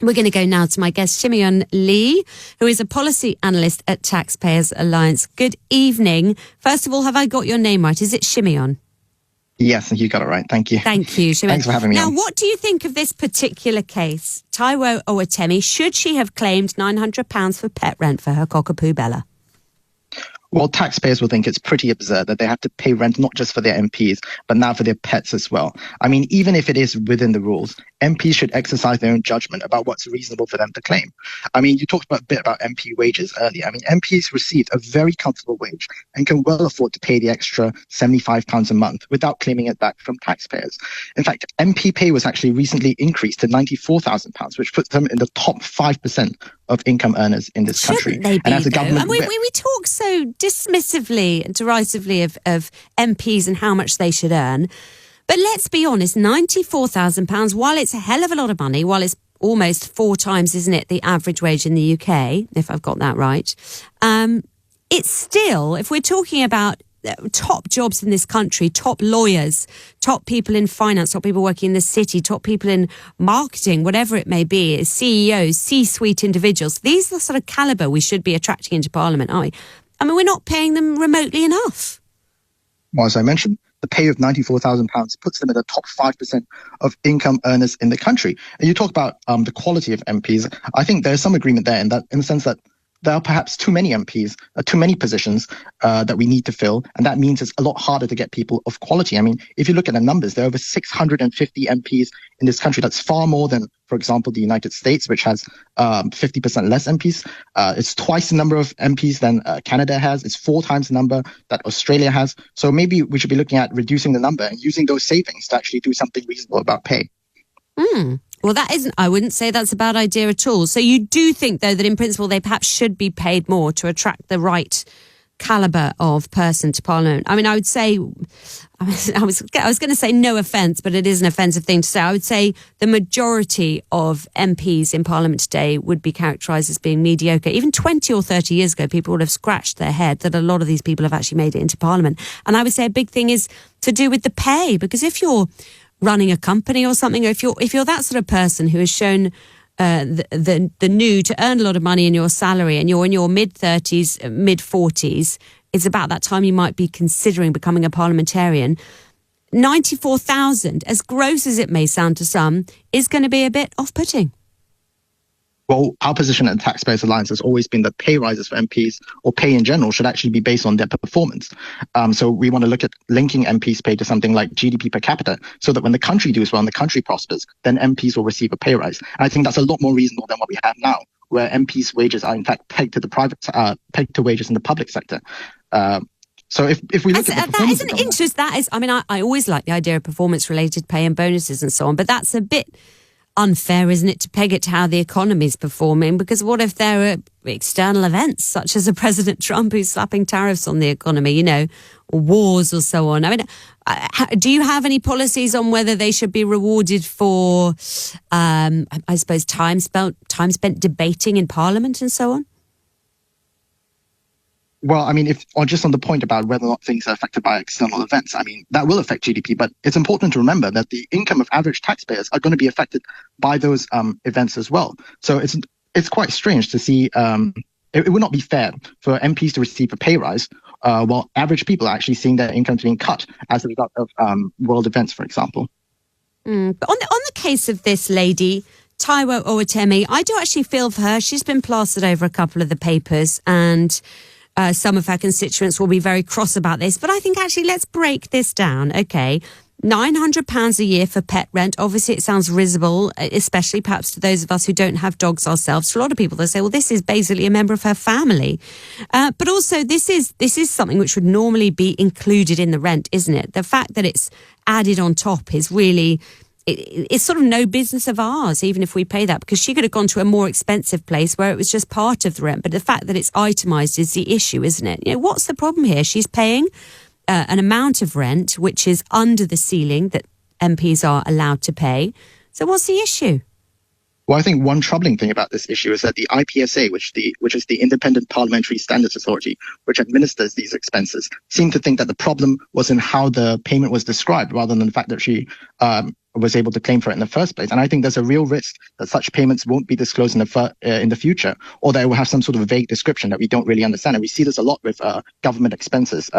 We're going to go now to my guest, Shimeon Lee, who is a policy analyst at Taxpayers Alliance. Good evening. First of all, have I got your name right? Is it Shimeon? Yes, you got it right. Thank you. Thank you, Shimeon. Thanks for having me Now, on. what do you think of this particular case? Taiwo Owatemi, should she have claimed £900 for pet rent for her cockapoo Bella? Well, taxpayers will think it's pretty absurd that they have to pay rent not just for their MPs, but now for their pets as well. I mean, even if it is within the rules, MPs should exercise their own judgment about what's reasonable for them to claim. I mean, you talked a bit about MP wages earlier. I mean, MPs receive a very comfortable wage and can well afford to pay the extra £75 a month without claiming it back from taxpayers. In fact, MP pay was actually recently increased to £94,000, which puts them in the top 5% of income earners in this country. Shouldn't they be, and as a government, and we talk so dismissively and derisively of MPs and how much they should earn. But let's be honest, £94,000, while it's a hell of a lot of money, while it's almost 4 times, isn't it, the average wage in the UK, if I've got that right, it's still, if we're talking about top jobs in this country, top lawyers, top people in finance, top people working in the city, top people in marketing, whatever it may be, CEOs, C-suite individuals. These are the sort of calibre we should be attracting into Parliament, aren't we? I mean, we're not paying them remotely enough. Well, as I mentioned, the pay of £94,000 puts them in the top 5% of income earners in the country. And you talk about the quality of MPs. I think there's some agreement there in the sense that there are perhaps too many MPs, too many positions that we need to fill. And that means it's a lot harder to get people of quality. I mean, if you look at the numbers, there are over 650 MPs in this country. That's far more than, for example, the United States, which has 50% less MPs. It's twice the number of MPs than Canada has. It's 4 times the number that Australia has. So maybe we should be looking at reducing the number and using those savings to actually do something reasonable about pay. Well, I wouldn't say that's a bad idea at all. So you do think, though, that in principle they perhaps should be paid more to attract the right calibre of person to Parliament? I mean, I would say, I was going to say no offence, but it is an offensive thing to say. I would say the majority of MPs in Parliament today would be characterised as being mediocre. Even 20 or 30 years ago, people would have scratched their head that a lot of these people have actually made it into Parliament. And I would say a big thing is to do with the pay, because if you're running a company or something, or if you're that sort of person who has shown the need to earn a lot of money in your salary and you're in your mid-30s, mid-40s, it's about that time you might be considering becoming a parliamentarian. 94,000, as gross as it may sound to some, is going to be a bit off-putting. Well, our position at the Taxpayers Alliance has always been that pay rises for MPs or pay in general should actually be based on their performance. So we want to look at linking MPs' pay to something like GDP per capita so that when the country does well and the country prospers, then MPs will receive a pay rise. And I think that's a lot more reasonable than what we have now, where MPs' wages are in fact pegged to pegged to wages in the public sector. So if we look at the performance... That is an interest. That is, I mean, I always like the idea of performance-related pay and bonuses and so on, but that's a bit unfair, isn't it, to peg it to how the economy's performing? Because what if there are external events, such as a President Trump who's slapping tariffs on the economy, you know, or wars or so on? I mean, do you have any policies on whether they should be rewarded for, I suppose, time spent debating in Parliament and so on? Well, I mean, just on the point about whether or not things are affected by external events, I mean, that will affect GDP, but it's important to remember that the income of average taxpayers are going to be affected by those events as well. So it's quite strange to see, it would not be fair for MPs to receive a pay rise while average people are actually seeing their incomes being cut as a result of world events, for example. But on the case of this lady, Taiwo Owatemi, I do actually feel for her. She's been plastered over a couple of the papers, and some of her constituents will be very cross about this. But I think actually let's break this down. Okay, £900 a year for pet rent. Obviously, it sounds risible, especially perhaps to those of us who don't have dogs ourselves. For a lot of people, they say, well, this is basically a member of her family. But also, this is something which would normally be included in the rent, isn't it? The fact that it's added on top is really... It's sort of no business of ours, even if we pay that, because she could have gone to a more expensive place where it was just part of the rent. But the fact that it's itemised is the issue, isn't it? You know, what's the problem here? She's paying an amount of rent which is under the ceiling that MPs are allowed to pay. So what's the issue? Well, I think one troubling thing about this issue is that the IPSA, which is the Independent Parliamentary Standards Authority, which administers these expenses, seemed to think that the problem was in how the payment was described rather than the fact that she was able to claim for it in the first place. And I think there's a real risk that such payments won't be disclosed in the future, or they will have some sort of a vague description that we don't really understand. And we see this a lot with government expenses,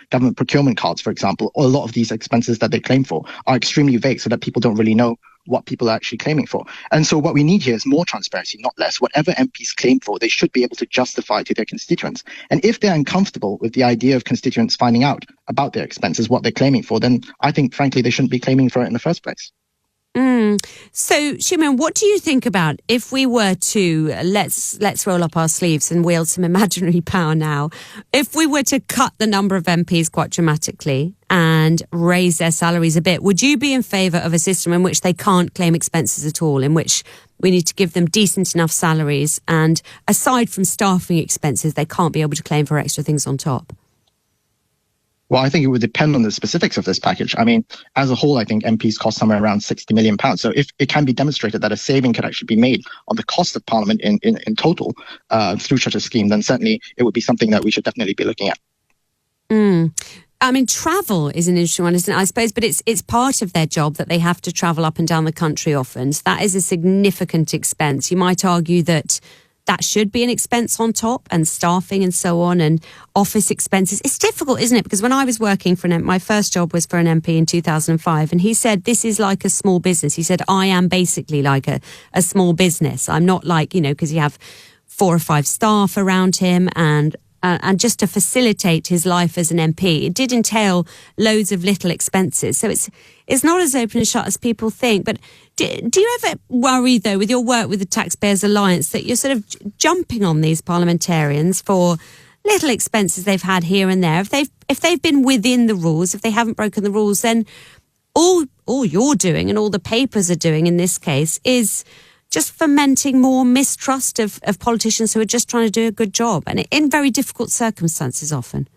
government procurement cards, for example. Or a lot of these expenses that they claim for are extremely vague, so that people don't really know what people are actually claiming for. And so what we need here is more transparency, not less. Whatever MPs claim for, they should be able to justify to their constituents. And if they're uncomfortable with the idea of constituents finding out about their expenses, what they're claiming for, then I think, frankly, they shouldn't be claiming for it in the first place. So, Shimeon, what do you think about if we were to, let's roll up our sleeves and wield some imaginary power now, if we were to cut the number of MPs quite dramatically and raise their salaries a bit, would you be in favour of a system in which they can't claim expenses at all, in which we need to give them decent enough salaries, and aside from staffing expenses, they can't be able to claim for extra things on top? Well, I think it would depend on the specifics of this package. I mean, as a whole, I think MPs cost somewhere around £60 million. So if it can be demonstrated that a saving could actually be made on the cost of Parliament in total through such a scheme, then certainly it would be something that we should definitely be looking at. I mean, travel is an interesting one, isn't it, I suppose, but it's part of their job that they have to travel up and down the country often. So that is a significant expense. You might argue that should be an expense on top, and staffing and so on, and office expenses. It's difficult, isn't it? Because when I was working for my first job was for an MP in 2005, and he said, this is like a small business. He said, I am basically like a small business. I'm not like, because you have 4 or 5 staff around him, and just to facilitate his life as an MP, it did entail loads of little expenses. So it's not as open and shut as people think. But do you ever worry, though, with your work with the Taxpayers Alliance, that you're sort of jumping on these parliamentarians for little expenses they've had here and there? If they've been within the rules, if they haven't broken the rules, then all you're doing, and all the papers are doing in this case, is just fomenting more mistrust of politicians who are just trying to do a good job, and in very difficult circumstances often.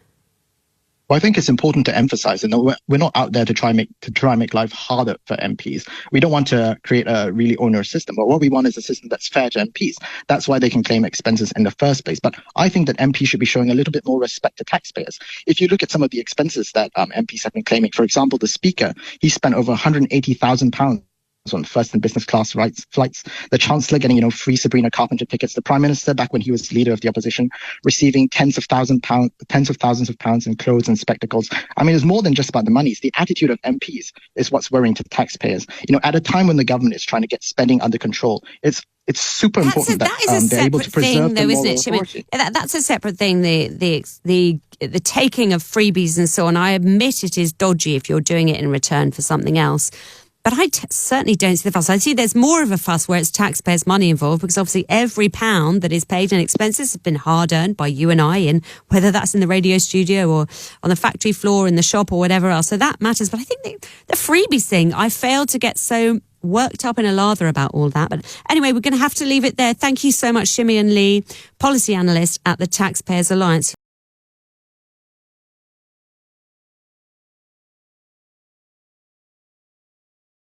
Well, I think it's important to emphasize that we're not out there to try and make life harder for MPs. We don't want to create a really onerous system, but what we want is a system that's fair to MPs. That's why they can claim expenses in the first place. But I think that MPs should be showing a little bit more respect to taxpayers. If you look at some of the expenses that MPs have been claiming, for example, the Speaker, he spent over £180,000 on first and business class flights, the Chancellor getting, free Sabrina Carpenter tickets, the Prime Minister, back when he was leader of the opposition, receiving tens of thousands of pounds in clothes and spectacles. I mean, it's more than just about the money. It's the attitude of MPs is what's worrying to taxpayers. At a time when the government is trying to get spending under control, it's super important that they're able to preserve the moral authority. That's a separate thing, the taking of freebies and so on. I admit it is dodgy if you're doing it in return for something else. But I certainly don't see the fuss. I see there's more of a fuss where it's taxpayers' money involved, because obviously every pound that is paid in expenses has been hard-earned by you and I, and whether that's in the radio studio or on the factory floor, in the shop or whatever else. So that matters. But I think the freebies thing, I failed to get so worked up in a lather about all that. But anyway, we're going to have to leave it there. Thank you so much, Shimeon Lee, policy analyst at the Taxpayers Alliance.